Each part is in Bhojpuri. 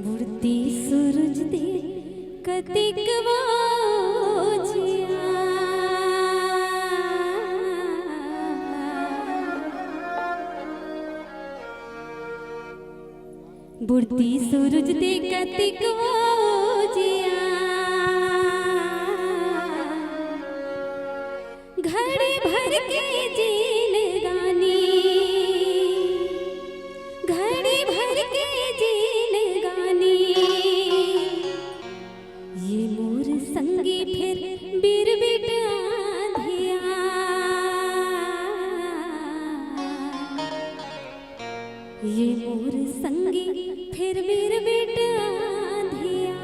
बुढ़ती सूरज दे कतिक जिया बुढ़ती सूरज दे कतिक जिया घड़ी भर के जीन गानी घड़ी भर के जीन गानी ये मोर संगी फिर बीर बिटा धिया ये मोर संगी फिर बीर बिटा धिया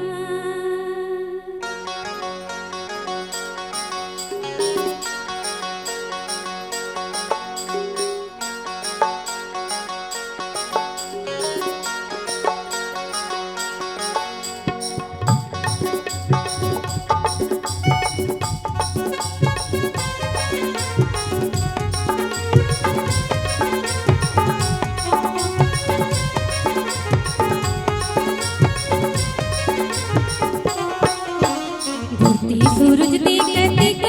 सूरज दे कतिक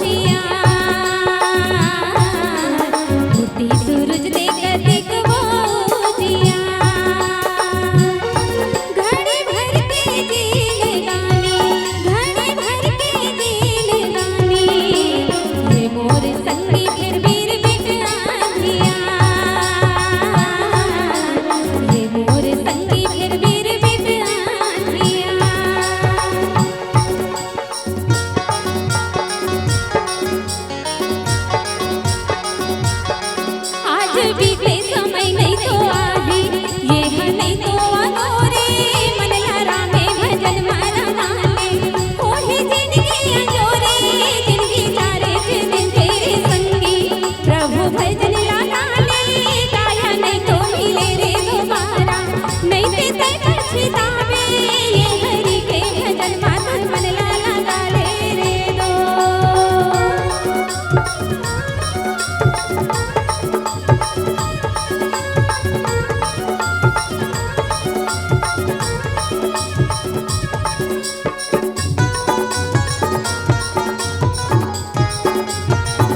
जिया बुढ़ती सूरज दे कतिक जिया घड़ी भर के जीन गानी घड़ी भर के जीन गानी ये मोर संगी फिर बीर बिटा धिया ये मोर संगी फिर बीर बिटा धिया बीते समय नहीं तो आही ये है नहीं तो अधूरे मन लहरा में भजन मारा माले ओही जिंदगी अंजोरे जिंदगी सारे दिन तेरे संगी प्रभु भजन लगा ले गाया नहीं तो मिले रे दोबारा नहीं ते तय पछतावे ये हरि के भजन माधुर मन लगा ले रे दो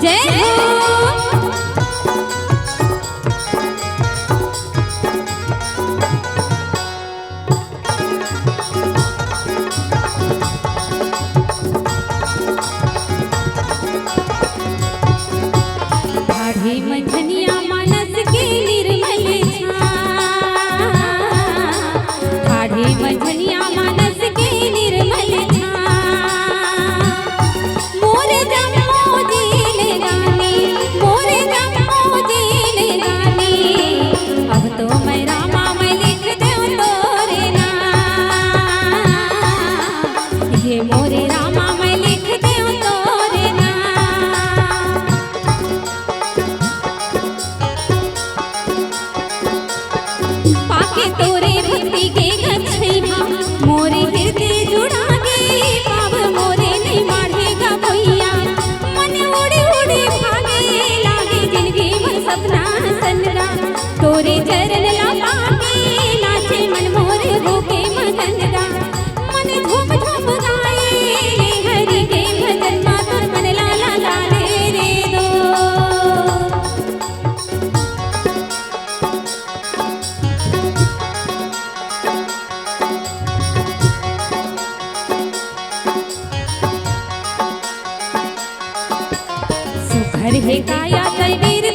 जय हो ढाढ़े मंझनिया मानस के निर्मल ढाढ़े मंझनिया मानस के निर्मल मोरे जम्मो दीन गानी मोरे जम्मो दीन गानी अब तो मैं रामा मैं लिख दूं तोरे नाम ये मोरे रामा मैं लिख दूं तोरे नाम पाके तोरे भक्ति के गछैया मोरे हृदय जुड़ा गे पाव मोरे नहीं माढ़ेगा भैया मन उड़ी उड़ी भागे लागे जिंदगी में सपना सनगा तोरे चरण लगा के नाचे मन मोरे होके मगनगा मन झूम झूम गाए रे हरि के भजन माधुर मन लाला लाले रे दो सुखर है काया कलवीर